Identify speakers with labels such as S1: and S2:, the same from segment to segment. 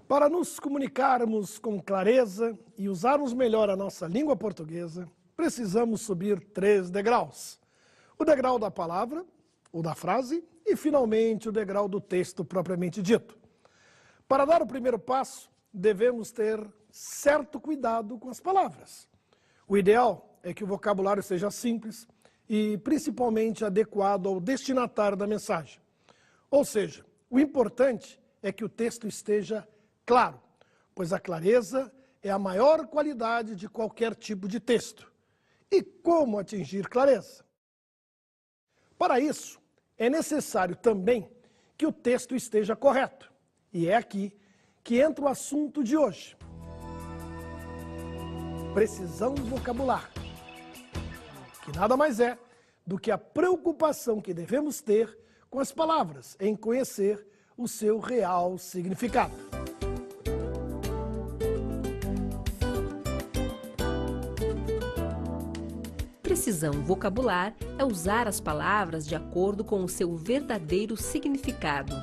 S1: Para nos comunicarmos com clareza e usarmos melhor a nossa língua portuguesa, precisamos subir 3 degraus. O degrau da palavra, o da frase e, finalmente, o degrau do texto propriamente dito. Para dar o primeiro passo, devemos ter certo cuidado com as palavras. O ideal é que o vocabulário seja simples e, principalmente, adequado ao destinatário da mensagem. Ou seja, o importante é que o texto esteja claro, pois a clareza é a maior qualidade de qualquer tipo de texto. E como atingir clareza? Para isso, é necessário também que o texto esteja correto. E é aqui que entra o assunto de hoje. Precisão vocabular, que nada mais é do que a preocupação que devemos ter com as palavras, em conhecer o seu real significado.
S2: Precisão vocabular é usar as palavras de acordo com o seu verdadeiro significado.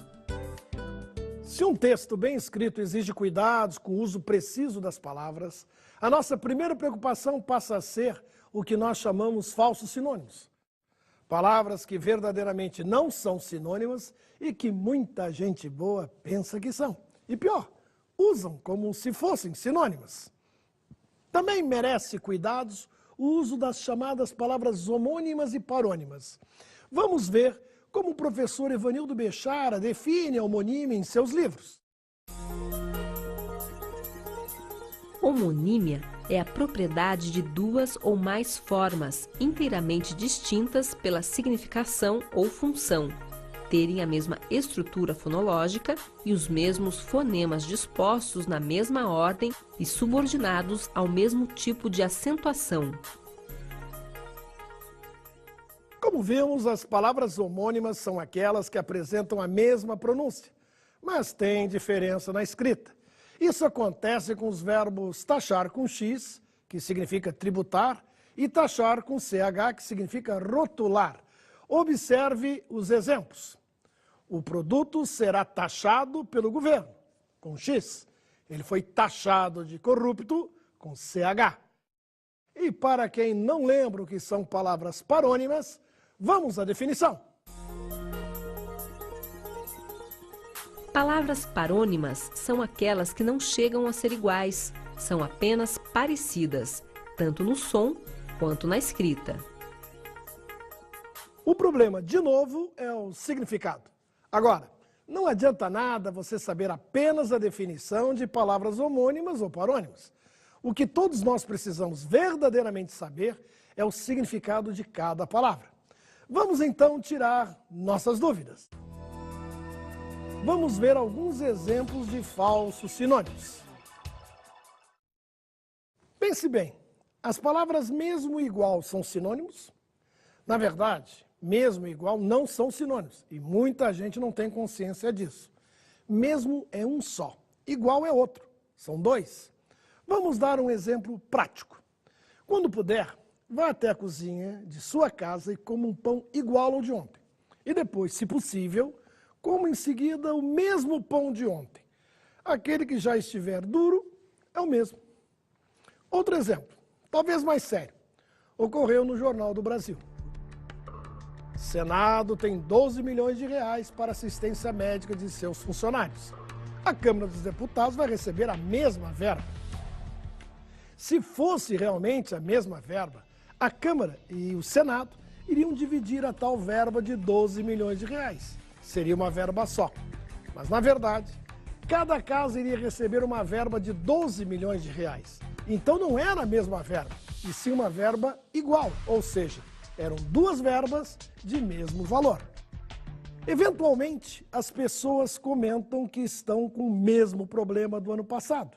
S1: Se um texto bem escrito exige cuidados com o uso preciso das palavras, a nossa primeira preocupação passa a ser o que nós chamamos falsos sinônimos. Palavras que verdadeiramente não são sinônimas e que muita gente boa pensa que são. E pior, usam como se fossem sinônimas. Também merece cuidados o uso das chamadas palavras homônimas e parônimas. Vamos ver como o professor Evanildo Bechara define a homonímia em seus livros.
S2: Homonímia é a propriedade de duas ou mais formas inteiramente distintas pela significação ou função, terem a mesma estrutura fonológica e os mesmos fonemas dispostos na mesma ordem e subordinados ao mesmo tipo de acentuação.
S1: Como vemos, as palavras homônimas são aquelas que apresentam a mesma pronúncia, mas têm diferença na escrita. Isso acontece com os verbos taxar com X, que significa tributar, e taxar com CH, que significa rotular. Observe os exemplos. O produto será taxado pelo governo, com X. Ele foi taxado de corrupto, com CH. E para quem não lembra o que são palavras parônimas, vamos à definição.
S2: Palavras parônimas são aquelas que não chegam a ser iguais, são apenas parecidas, tanto no som quanto na escrita.
S1: O problema, de novo, é o significado. Agora, não adianta nada você saber apenas a definição de palavras homônimas ou parônimas. O que todos nós precisamos verdadeiramente saber é o significado de cada palavra. Vamos então tirar nossas dúvidas. Vamos ver alguns exemplos de falsos sinônimos. Pense bem, as palavras mesmo e igual são sinônimos? Na verdade, mesmo e igual não são sinônimos e muita gente não tem consciência disso. Mesmo é um só, igual é outro, são dois. Vamos dar um exemplo prático. Quando puder, vá até a cozinha de sua casa e coma um pão igual ao de ontem. E depois, se possível, coma em seguida o mesmo pão de ontem. Aquele que já estiver duro é o mesmo. Outro exemplo, talvez mais sério, ocorreu no Jornal do Brasil. Senado tem 12 milhões de reais para assistência médica de seus funcionários. A Câmara dos Deputados vai receber a mesma verba. Se fosse realmente a mesma verba, a Câmara e o Senado iriam dividir a tal verba de 12 milhões de reais. Seria uma verba só. Mas, na verdade, cada casa iria receber uma verba de 12 milhões de reais. Então não era a mesma verba, e sim uma verba igual, ou seja, eram duas verbas de mesmo valor. Eventualmente, as pessoas comentam que estão com o mesmo problema do ano passado.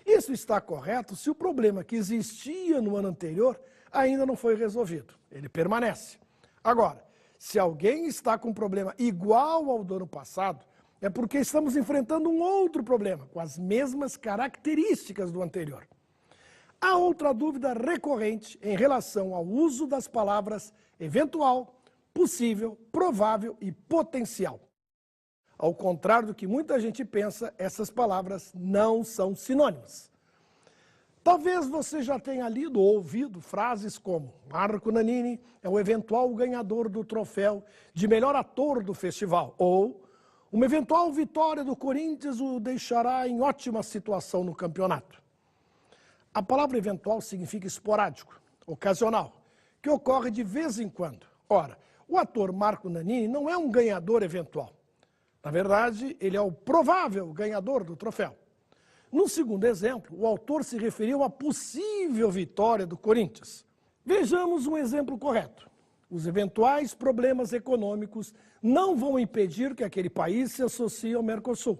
S1: Isso está correto se o problema que existia no ano anterior ainda não foi resolvido. Ele permanece. Agora, se alguém está com um problema igual ao do ano passado, é porque estamos enfrentando um outro problema, com as mesmas características do anterior. Há outra dúvida recorrente em relação ao uso das palavras eventual, possível, provável e potencial. Ao contrário do que muita gente pensa, essas palavras não são sinônimas. Talvez você já tenha lido ou ouvido frases como Marco Nanini é o eventual ganhador do troféu de melhor ator do festival, ou uma eventual vitória do Corinthians o deixará em ótima situação no campeonato. A palavra eventual significa esporádico, ocasional, que ocorre de vez em quando. Ora, o ator Marco Nanini não é um ganhador eventual. Na verdade, ele é o provável ganhador do troféu. No segundo exemplo, o autor se referiu à possível vitória do Corinthians. Vejamos um exemplo correto. Os eventuais problemas econômicos não vão impedir que aquele país se associe ao Mercosul.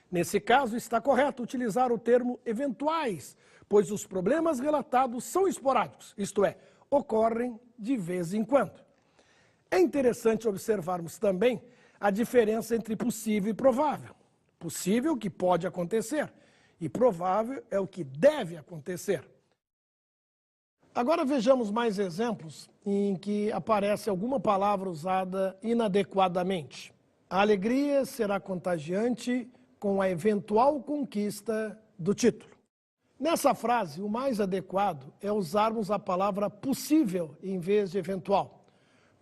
S1: Nesse caso, está correto utilizar o termo eventuais, pois os problemas relatados são esporádicos, isto é, ocorrem de vez em quando. É interessante observarmos também a diferença entre possível e provável. Possível, que pode acontecer, e provável é o que deve acontecer. Agora vejamos mais exemplos em que aparece alguma palavra usada inadequadamente. A alegria será contagiante com a eventual conquista do título. Nessa frase, o mais adequado é usarmos a palavra possível em vez de eventual,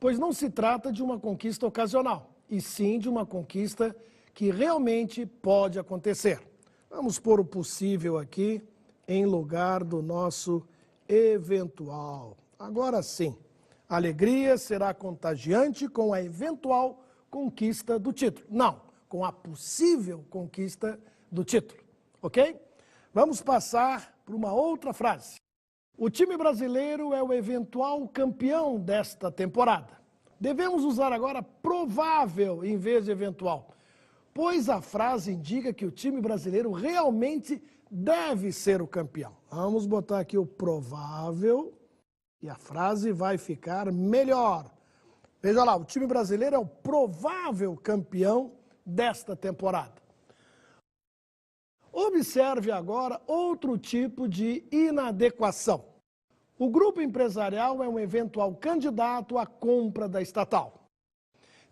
S1: pois não se trata de uma conquista ocasional, e sim de uma conquista que realmente pode acontecer. Vamos pôr o possível aqui em lugar do nosso eventual. Agora sim, a alegria será contagiante com a eventual conquista do título. Não, com a possível conquista do título, ok? Vamos passar para uma outra frase. O time brasileiro é o eventual campeão desta temporada. Devemos usar agora provável em vez de eventual, pois a frase indica que o time brasileiro realmente deve ser o campeão. Vamos botar aqui o provável e a frase vai ficar melhor. Veja lá, o time brasileiro é o provável campeão desta temporada. Observe agora outro tipo de inadequação. O grupo empresarial é um eventual candidato à compra da estatal.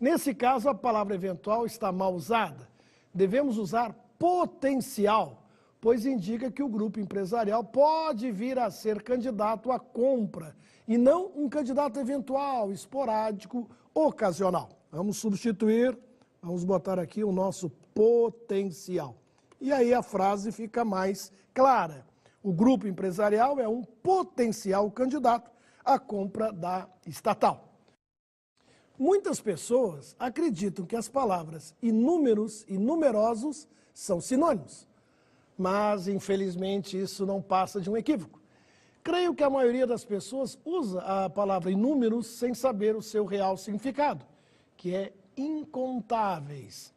S1: Nesse caso, a palavra eventual está mal usada. Devemos usar potencial, pois indica que o grupo empresarial pode vir a ser candidato à compra e não um candidato eventual, esporádico, ocasional. Vamos substituir, vamos botar aqui o nosso potencial. E aí a frase fica mais clara. O grupo empresarial é um potencial candidato à compra da estatal. Muitas pessoas acreditam que as palavras inúmeros e numerosos são sinônimos, mas infelizmente isso não passa de um equívoco. Creio que a maioria das pessoas usa a palavra inúmeros sem saber o seu real significado, que é incontáveis.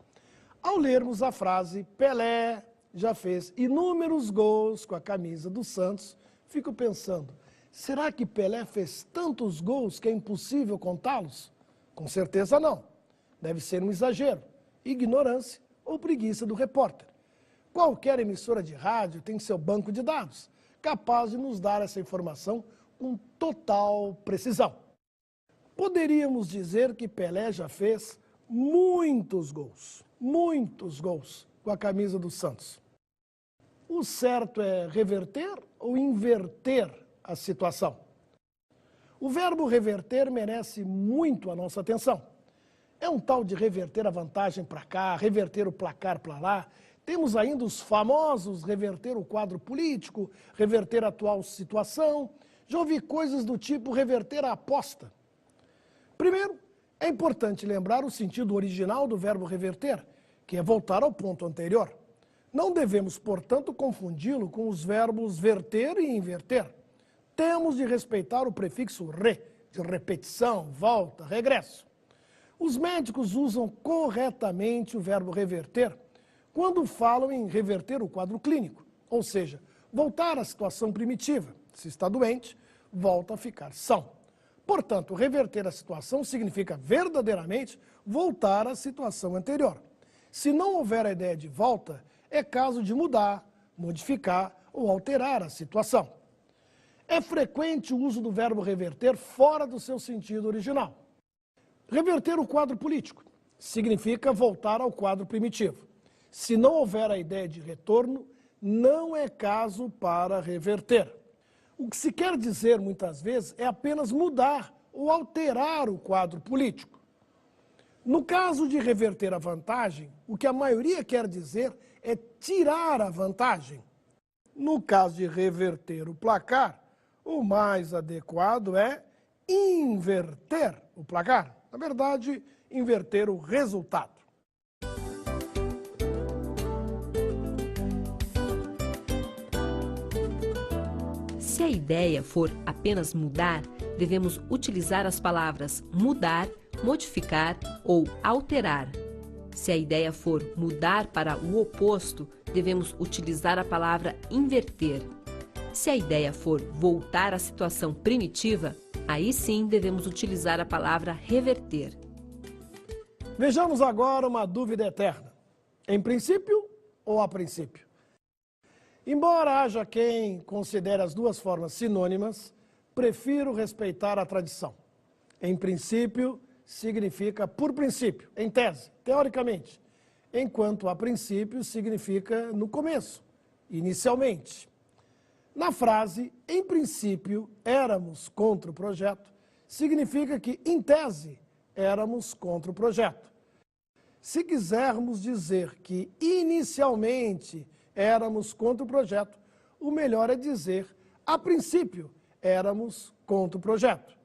S1: Ao lermos a frase Pelé já fez inúmeros gols com a camisa do Santos, fico pensando, será que Pelé fez tantos gols que é impossível contá-los? Com certeza não. Deve ser um exagero, ignorância ou preguiça do repórter. Qualquer emissora de rádio tem seu banco de dados, capaz de nos dar essa informação com total precisão. Poderíamos dizer que Pelé já fez muitos gols com a camisa do Santos. O certo é reverter ou inverter a situação? O verbo reverter merece muito a nossa atenção. É um tal de reverter a vantagem para cá, reverter o placar para lá. Temos ainda os famosos reverter o quadro político, reverter a atual situação. Já ouvi coisas do tipo reverter a aposta. Primeiro, é importante lembrar o sentido original do verbo reverter, que é voltar ao ponto anterior. Não devemos, portanto, confundi-lo com os verbos verter e inverter. Temos de respeitar o prefixo re, de repetição, volta, regresso. Os médicos usam corretamente o verbo reverter quando falam em reverter o quadro clínico, ou seja, voltar à situação primitiva. Se está doente, volta a ficar são. Portanto, reverter a situação significa verdadeiramente voltar à situação anterior. Se não houver a ideia de volta, é caso de mudar, modificar ou alterar a situação. É frequente o uso do verbo reverter fora do seu sentido original. Reverter o quadro político significa voltar ao quadro primitivo. Se não houver a ideia de retorno, não é caso para reverter. O que se quer dizer, muitas vezes, é apenas mudar ou alterar o quadro político. No caso de reverter a vantagem, o que a maioria quer dizer é tirar a vantagem. No caso de reverter o placar, o mais adequado é inverter o placar. Na verdade, inverter o resultado.
S2: Se a ideia for apenas mudar, devemos utilizar as palavras mudar, modificar ou alterar. Se a ideia for mudar para o oposto, devemos utilizar a palavra inverter. Se a ideia for voltar à situação primitiva, aí sim devemos utilizar a palavra reverter.
S1: Vejamos agora uma dúvida eterna. Em princípio ou a princípio? Embora haja quem considere as duas formas sinônimas, prefiro respeitar a tradição. Em princípio significa por princípio, em tese, teoricamente, enquanto a princípio significa no começo, inicialmente. Na frase, em princípio éramos contra o projeto, significa que, em tese, éramos contra o projeto. Se quisermos dizer que inicialmente éramos contra o projeto, o melhor é dizer, a princípio, éramos contra o projeto.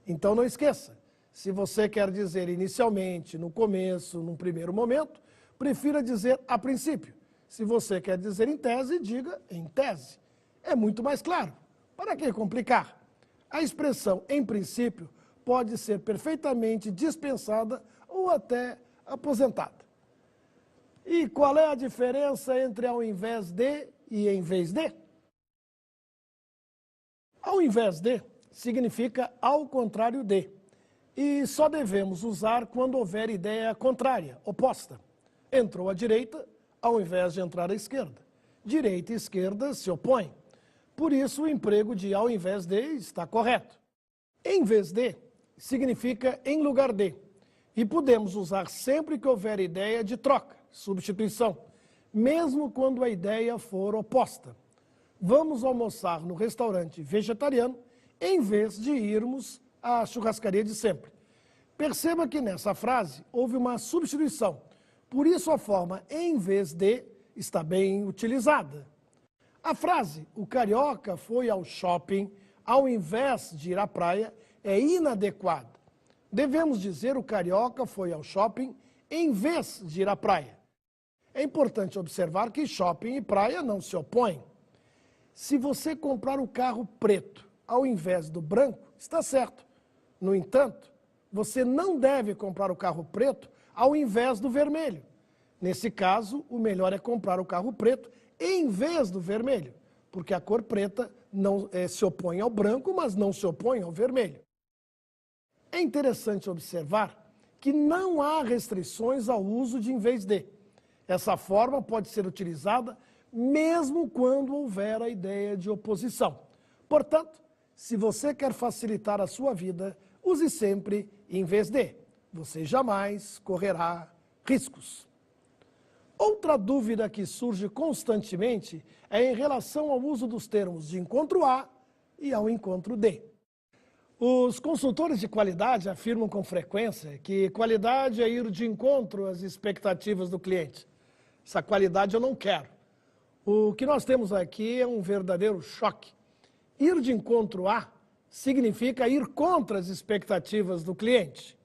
S1: Então não esqueça, se você quer dizer inicialmente, no começo, num primeiro momento, prefira dizer a princípio. Se você quer dizer em tese, diga em tese. É muito mais claro. Para que complicar? A expressão em princípio pode ser perfeitamente dispensada ou até aposentada. E qual é a diferença entre ao invés de e em vez de? Ao invés de significa ao contrário de. E só devemos usar quando houver ideia contrária, oposta. Entrou à direita ao invés de entrar à esquerda. Direita e esquerda se opõem. Por isso, o emprego de ao invés de está correto. Em vez de significa em lugar de. E podemos usar sempre que houver ideia de troca, substituição, mesmo quando a ideia for oposta. Vamos almoçar no restaurante vegetariano em vez de irmos à churrascaria de sempre. Perceba que nessa frase houve uma substituição. Por isso a forma em vez de está bem utilizada. A frase, o carioca foi ao shopping ao invés de ir à praia, é inadequada. Devemos dizer o carioca foi ao shopping em vez de ir à praia. É importante observar que shopping e praia não se opõem. Se você comprar o carro preto ao invés do branco, está certo. No entanto, você não deve comprar o carro preto ao invés do vermelho. Nesse caso, o melhor é comprar o carro preto em vez do vermelho, porque a cor preta não se opõe ao branco, mas não se opõe ao vermelho. É interessante observar que não há restrições ao uso de em vez de. Essa forma pode ser utilizada mesmo quando houver a ideia de oposição. Portanto, se você quer facilitar a sua vida, use sempre em vez de. Você jamais correrá riscos. Outra dúvida que surge constantemente é em relação ao uso dos termos de encontro A e ao encontro D. Os consultores de qualidade afirmam com frequência que qualidade é ir de encontro às expectativas do cliente. Essa qualidade eu não quero. O que nós temos aqui é um verdadeiro choque. Ir de encontro a significa ir contra as expectativas do cliente.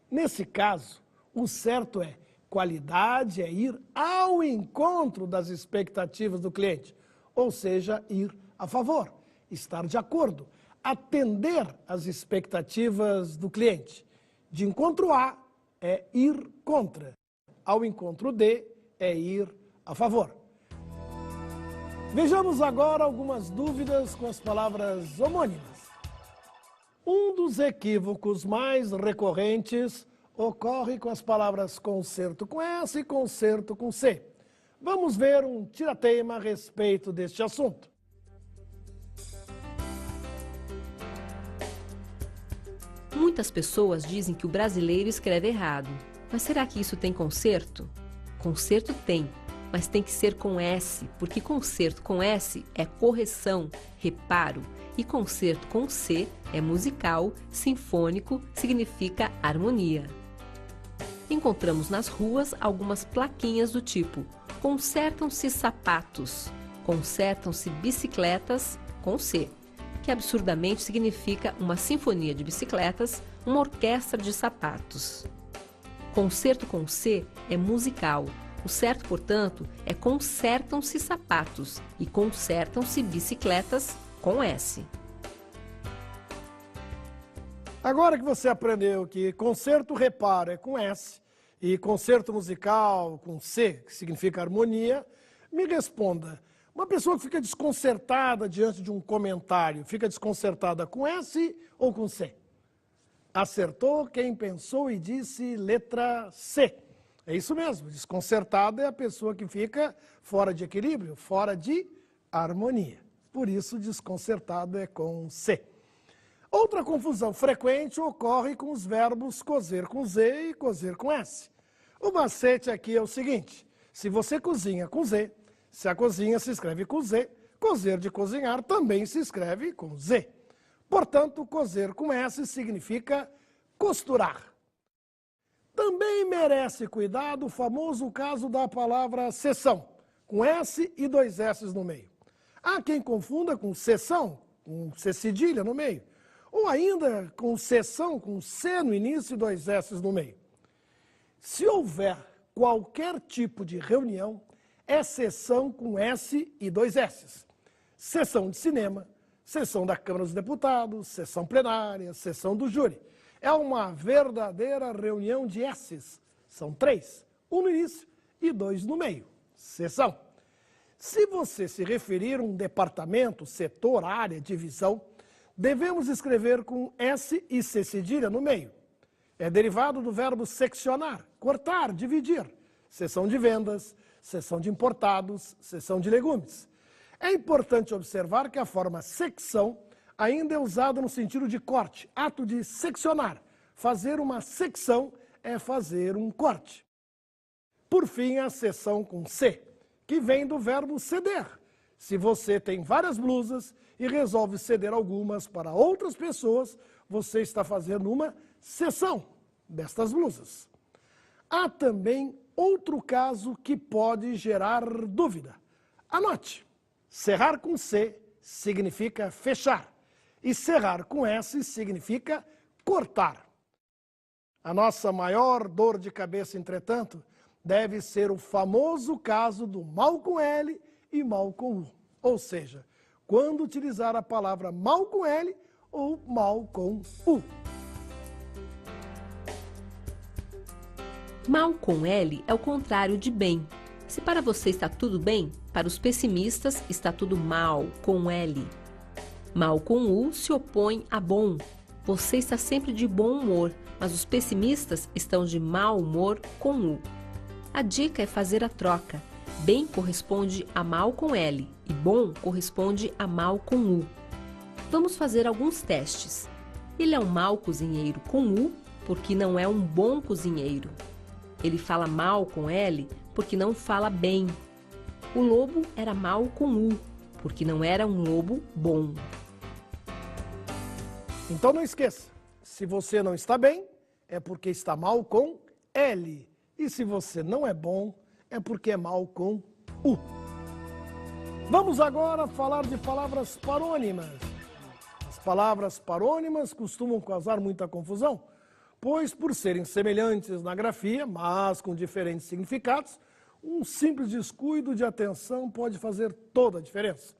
S1: Nesse caso, o certo é qualidade é ir ao encontro das expectativas do cliente, ou seja, ir a favor, estar de acordo, atender às expectativas do cliente. De encontro a é ir contra, ao encontro de é ir a favor. Vejamos agora algumas dúvidas com as palavras homônimas. Um dos equívocos mais recorrentes ocorre com as palavras concerto com S e concerto com C. Vamos ver um tirateima a respeito deste assunto.
S2: Muitas pessoas dizem que o brasileiro escreve errado, Mas será que isso tem concerto? Concerto tem, mas tem que ser com S, porque concerto com S é correção, reparo, e concerto com C é musical, sinfônico, significa harmonia. Encontramos nas ruas algumas plaquinhas do tipo: consertam-se sapatos, consertam-se bicicletas, com C, que absurdamente significa uma sinfonia de bicicletas, uma orquestra de sapatos. Concerto com C é musical. O certo, portanto, é consertam-se sapatos e consertam-se bicicletas, com S.
S1: Agora que você aprendeu que concerto reparo é com S e concerto musical com C, que significa harmonia, me responda, uma pessoa que fica desconcertada diante de um comentário, fica desconcertada com S ou com C? Acertou quem pensou e disse letra C. É isso mesmo, desconcertada é a pessoa que fica fora de equilíbrio, fora de harmonia. Por isso, desconcertado é com C. Outra confusão frequente ocorre com os verbos cozer com Z e cozer com S. O macete aqui é o seguinte: se você cozinha com Z, se a cozinha se escreve com Z, cozer de cozinhar também se escreve com Z. Portanto, cozer com S significa costurar. Também merece cuidado o famoso caso da palavra sessão, com S e dois S no meio. Há quem confunda com sessão, com C cedilha no meio, ou ainda com sessão, com C no início e dois S no meio. Se houver qualquer tipo de reunião, é sessão com S e dois S. Sessão de cinema, sessão da Câmara dos Deputados, sessão plenária, sessão do júri. É uma verdadeira reunião de S's. São três, um no início e dois no meio. Sessão. Se você se referir a um departamento, setor, área, divisão, devemos escrever com S e C cedilha no meio. É derivado do verbo seccionar, cortar, dividir. Seção de vendas, seção de importados, seção de legumes. É importante observar que a forma secção ainda é usada no sentido de corte, ato de seccionar. Fazer uma secção é fazer um corte. Por fim, a seção com C, que vem do verbo ceder. Se você tem várias blusas e resolve ceder algumas para outras pessoas, você está fazendo uma cessão destas blusas. Há também outro caso que pode gerar dúvida. Anote: cerrar com C significa fechar e cerrar com S significa cortar. A nossa maior dor de cabeça, entretanto, deve ser o famoso caso do mal com L e mal com U. Ou seja, quando utilizar a palavra mal com L ou mal com U.
S2: Mal com L é o contrário de bem. Se para você está tudo bem, para os pessimistas está tudo mal, com L. Mal com U se opõe a bom. Você está sempre de bom humor, mas os pessimistas estão de mau humor com U. A dica é fazer a troca. Bem corresponde a mal com L e bom corresponde a mal com U. Vamos fazer alguns testes. Ele é um mau cozinheiro com U porque não é um bom cozinheiro. Ele fala mal com L porque não fala bem. O lobo era mau com U porque não era um lobo bom.
S1: Então não esqueça, se você não está bem, é porque está mal com L. E se você não é bom, é porque é mal com U. Vamos agora falar de palavras parônimas. As palavras parônimas costumam causar muita confusão, pois por serem semelhantes na grafia, mas com diferentes significados, um simples descuido de atenção pode fazer toda a diferença.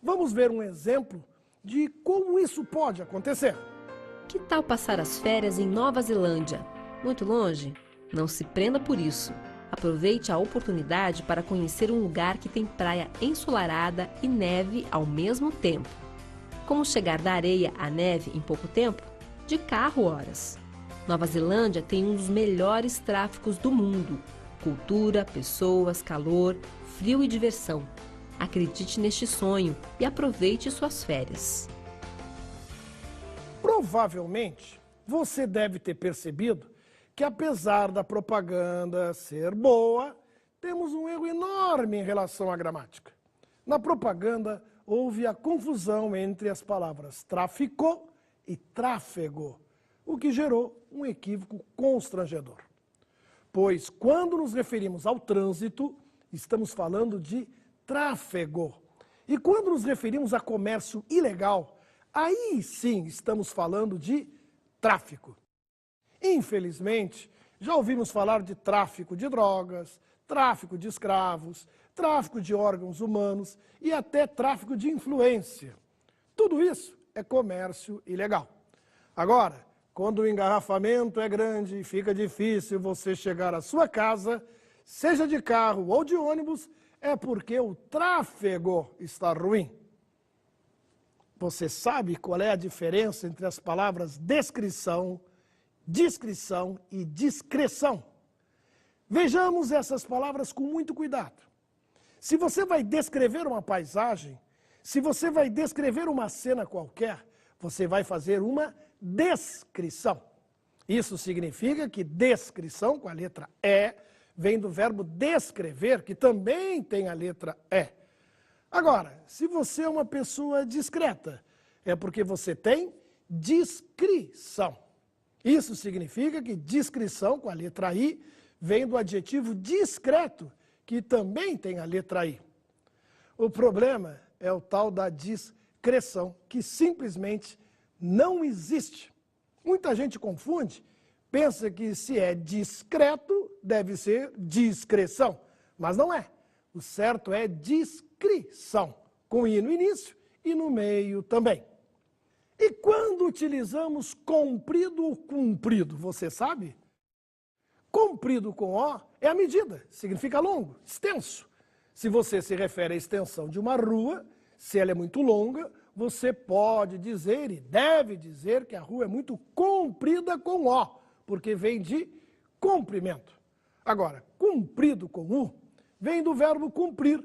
S1: Vamos ver um exemplo de como isso pode acontecer.
S2: Que tal passar as férias em Nova Zelândia? Muito longe? Não se prenda por isso. Aproveite a oportunidade para conhecer um lugar que tem praia ensolarada e neve ao mesmo tempo. Como chegar da areia à neve em pouco tempo? De carro, horas. Nova Zelândia tem um dos melhores tráficos do mundo. Cultura, pessoas, calor, frio e diversão. Acredite neste sonho e aproveite suas férias.
S1: Provavelmente, você deve ter percebido que apesar da propaganda ser boa, temos um erro enorme em relação à gramática. Na propaganda, houve a confusão entre as palavras tráfico e tráfego, o que gerou um equívoco constrangedor. Pois, quando nos referimos ao trânsito, estamos falando de tráfego. E quando nos referimos a comércio ilegal, aí sim estamos falando de tráfico. Infelizmente, já ouvimos falar de tráfico de drogas, tráfico de escravos, tráfico de órgãos humanos e até tráfico de influência. Tudo isso é comércio ilegal. Agora, quando o engarrafamento é grande e fica difícil você chegar à sua casa, seja de carro ou de ônibus, é porque o tráfego está ruim. Você sabe qual é a diferença entre as palavras descrição, discrição e discreção? Vejamos essas palavras com muito cuidado. Se você vai descrever uma paisagem, se você vai descrever uma cena qualquer, você vai fazer uma descrição. Isso significa que descrição, com a letra E, vem do verbo descrever, que também tem a letra E. Agora, se você é uma pessoa discreta, é porque você tem discrição. Isso significa que discrição, com a letra I, vem do adjetivo discreto, que também tem a letra I. O problema é o tal da discreção, que simplesmente não existe. Muita gente confunde, pensa que se é discreto, deve ser discreção, mas não é. O certo é discrição, com I no início e no meio também. E quando utilizamos comprido ou cumprido, você sabe? Comprido com O é a medida, significa longo, extenso. Se você se refere à extensão de uma rua, se ela é muito longa, você pode dizer e deve dizer que a rua é muito comprida com O, porque vem de comprimento. Agora, cumprido com U, vem do verbo cumprir.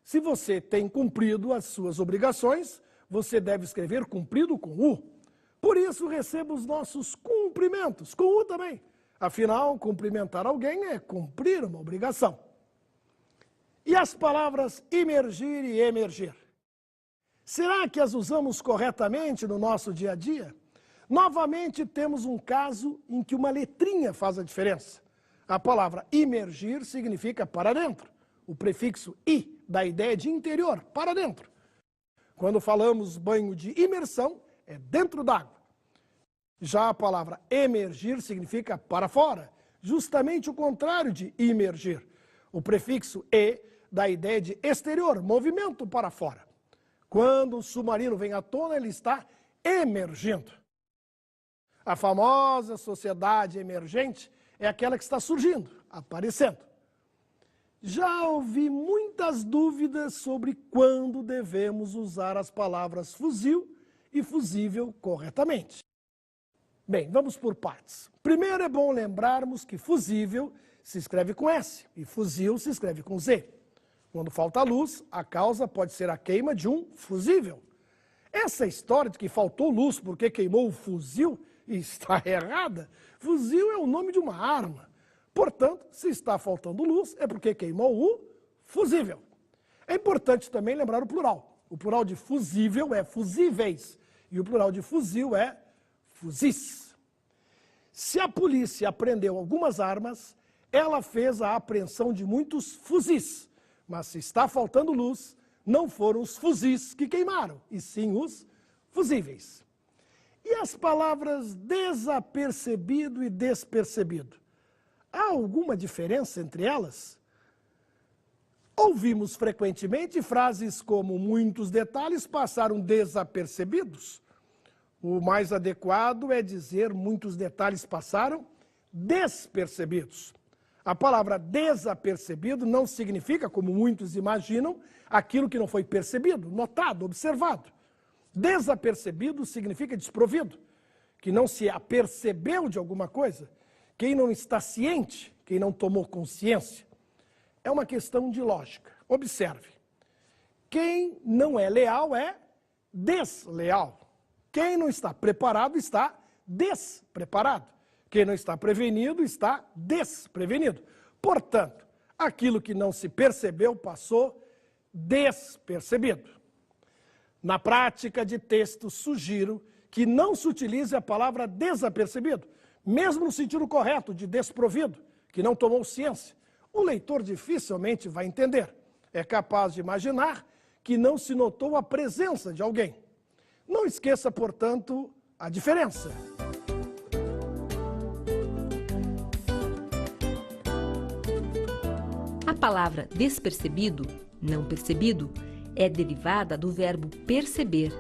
S1: Se você tem cumprido as suas obrigações, você deve escrever cumprido com U. Por isso, receba os nossos cumprimentos, com U também. Afinal, cumprimentar alguém é cumprir uma obrigação. E as palavras imergir e emergir? Será que as usamos corretamente no nosso dia a dia? Novamente, temos um caso em que uma letrinha faz a diferença. A palavra imergir significa para dentro. O prefixo i dá a ideia de interior, para dentro. Quando falamos banho de imersão, é dentro d'água. Já a palavra emergir significa para fora, justamente o contrário de imergir. O prefixo e dá a ideia de exterior, movimento para fora. Quando o submarino vem à tona, ele está emergindo. A famosa sociedade emergente é aquela que está surgindo, aparecendo. Já ouvi muitas dúvidas sobre quando devemos usar as palavras fuzil e fusível corretamente. Bem, vamos por partes. Primeiro é bom lembrarmos que fusível se escreve com S e fuzil se escreve com Z. Quando falta luz, a causa pode ser a queima de um fusível. Essa história de que faltou luz porque queimou o fuzil está errada. Fuzil é o nome de uma arma. Portanto, se está faltando luz, é porque queimou o fusível. É importante também lembrar o plural. O plural de fusível é fusíveis e o plural de fuzil é fuzis. Se a polícia apreendeu algumas armas, ela fez a apreensão de muitos fuzis. Mas se está faltando luz, não foram os fuzis que queimaram, e sim os fusíveis. E as palavras desapercebido e despercebido? Há alguma diferença entre elas? Ouvimos frequentemente frases como muitos detalhes passaram desapercebidos. O mais adequado é dizer muitos detalhes passaram despercebidos. A palavra desapercebido não significa, como muitos imaginam, aquilo que não foi percebido, notado, observado. Desapercebido significa desprovido, que não se apercebeu de alguma coisa, quem não está ciente, quem não tomou consciência. É uma questão de lógica. Observe. Quem não é leal é desleal. Quem não está preparado está despreparado. Quem não está prevenido está desprevenido. Portanto, aquilo que não se percebeu passou despercebido. Na prática de texto, sugiro que não se utilize a palavra desapercebido, mesmo no sentido correto de desprovido, que não tomou ciência. O leitor dificilmente vai entender. É capaz de imaginar que não se notou a presença de alguém. Não esqueça, portanto, a diferença.
S2: A palavra despercebido, não percebido, é derivada do verbo perceber,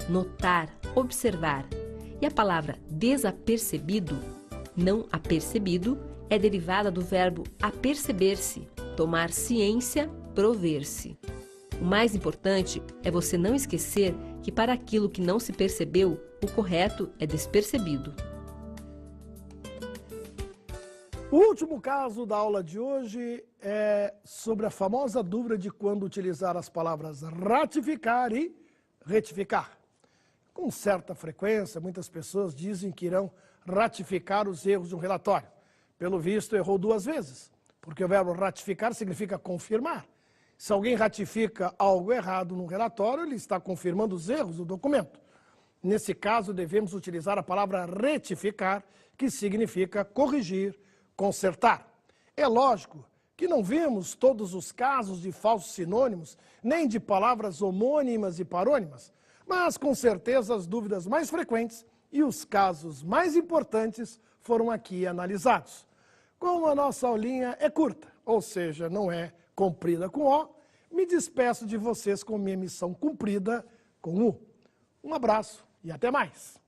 S2: notar, observar. E a palavra desapercebido, não apercebido, é derivada do verbo aperceber-se, tomar ciência, prover-se. O mais importante é você não esquecer que para aquilo que não se percebeu, o correto é despercebido.
S1: O último caso da aula de hoje é sobre a famosa dúvida de quando utilizar as palavras ratificar e retificar. Com certa frequência, muitas pessoas dizem que irão ratificar os erros de um relatório. Pelo visto, errou 2 vezes, porque o verbo ratificar significa confirmar. Se alguém ratifica algo errado no relatório, ele está confirmando os erros do documento. Nesse caso, devemos utilizar a palavra retificar, que significa corrigir, consertar. É lógico que não vemos todos os casos de falsos sinônimos, nem de palavras homônimas e parônimas, mas com certeza as dúvidas mais frequentes e os casos mais importantes foram aqui analisados. Como a nossa aulinha é curta, ou seja, não é comprida com O, me despeço de vocês com minha missão cumprida com U. Um abraço e até mais!